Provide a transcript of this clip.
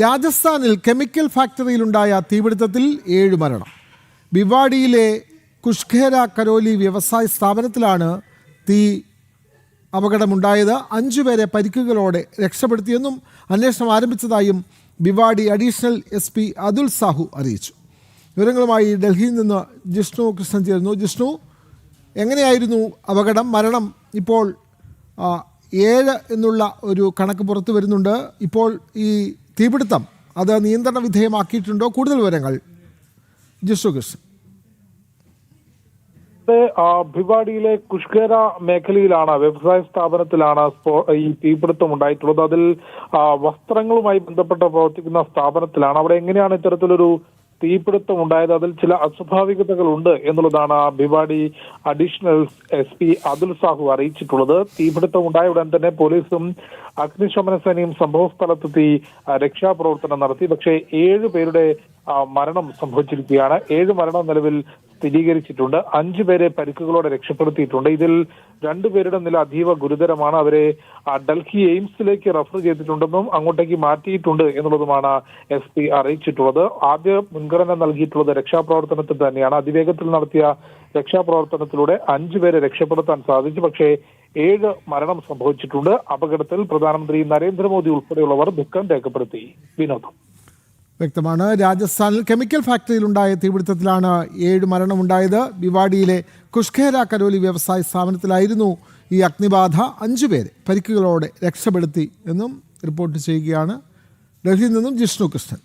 രാജസ്ഥാനിൽ കെമിക്കൽ ഫാക്ടറിയിലുണ്ടായ തീപിടുത്തത്തിൽ 7 മരണം. ഭിവാഡിയിലെ കുഷ്ഖേര കരോലി വ്യവസായ സ്ഥാപനത്തിലാണ് തീ അപകടമുണ്ടായത്. 5 പേരെ പരിക്കുകളോടെ രക്ഷപ്പെടുത്തിയെന്നും അന്വേഷണം ആരംഭിച്ചതായും ഭിവാഡി അഡീഷണൽ SP അതുൽ സാഹു അറിയിച്ചു. വിവരങ്ങളുമായി ഡൽഹിയിൽ നിന്ന് ജിഷ്ണു കൃഷ്ണൻ ചേരുന്നു. ജിഷ്ണു, എങ്ങനെയായിരുന്നു അപകടം? മരണം ഇപ്പോൾ 7 എന്നുള്ള ഒരു കണക്ക് പുറത്തു വരുന്നുണ്ട്. ഇപ്പോൾ ഈ തീപിടുത്തം അത് നിയന്ത്രണ വിധേയമാക്കിയിട്ടുണ്ടോ? കൂടുതൽ വിവരങ്ങൾ ജിഷ്ണു കൃഷ്ണൻ. ഭിവാഡിയിലെ കുഷ്ഖേര മേഖലയിലാണ്, വ്യവസായ സ്ഥാപനത്തിലാണ് ഈ തീപിടുത്തം ഉണ്ടായിട്ടുള്ളത്. അതിൽ വസ്ത്രങ്ങളുമായി ബന്ധപ്പെട്ട് പ്രവർത്തിക്കുന്ന സ്ഥാപനത്തിലാണ്. അവിടെ എങ്ങനെയാണ് ഇത്തരത്തിലൊരു തീപിടുത്തം ഉണ്ടായത്? അതിൽ ചില അസ്വാഭാവികതകൾ ഉണ്ട് എന്നുള്ളതാണ് ഭിവാഡി അഡീഷണൽ SP അതുൽ സാഹു അറിയിച്ചിട്ടുള്ളത്. തീപിടുത്തം ഉണ്ടായ ഉടൻ തന്നെ പോലീസും അഗ്നിശമന സേനയും സംഭവ സ്ഥലത്തെത്തി രക്ഷാപ്രവർത്തനം നടത്തി. പക്ഷേ 7 പേരുടെ മരണം സംഭവിച്ചിരിക്കുകയാണ്. 7 മരണം നിലവിൽ സ്ഥിരീകരിച്ചിട്ടുണ്ട്. 5 പേരെ പരിക്കുകളോടെ രക്ഷപ്പെടുത്തിയിട്ടുണ്ട്. ഇതിൽ 2 പേരുടെ നില അതീവ ഗുരുതരമാണ്. അവരെ ഡൽഹി എയിംസിലേക്ക് റഫർ ചെയ്തിട്ടുണ്ടെന്നും അങ്ങോട്ടേക്ക് മാറ്റിയിട്ടുണ്ട് എന്നുള്ളതുമാണ് SP അറിയിച്ചിട്ടുള്ളത്. ആദ്യ മുൻഗണന നൽകിയിട്ടുള്ളത് രക്ഷാപ്രവർത്തനത്തിൽ തന്നെയാണ്. അതിവേഗത്തിൽ നടത്തിയ രക്ഷാപ്രവർത്തനത്തിലൂടെ 5 പേരെ രക്ഷപ്പെടുത്താൻ സാധിച്ചു. പക്ഷേ 7 മരണം സംഭവിച്ചിട്ടുണ്ട്. അപകടത്തിൽ പ്രധാനമന്ത്രി നരേന്ദ്രമോദി ഉൾപ്പെടെയുള്ളവർ ദുഃഖം രേഖപ്പെടുത്തി. വിനോദം വ്യക്തമാണ്. രാജസ്ഥാനിൽ കെമിക്കൽ ഫാക്ടറിയിലുണ്ടായ തീപിടുത്തത്തിലാണ് 7 മരണമുണ്ടായത്. ഭിവാഡിയിലെ കുഷ്ഖേര കരോലി വ്യവസായ സ്ഥാപനത്തിലായിരുന്നു ഈ അഗ്നിബാധ. 5 പേരെ പരിക്കുകളോടെ രക്ഷപ്പെടുത്തി എന്നും റിപ്പോർട്ട് ചെയ്യുകയാണ്. ഡൽഹിയിൽ നിന്നും ജിഷ്ണു കൃഷ്ണൻ.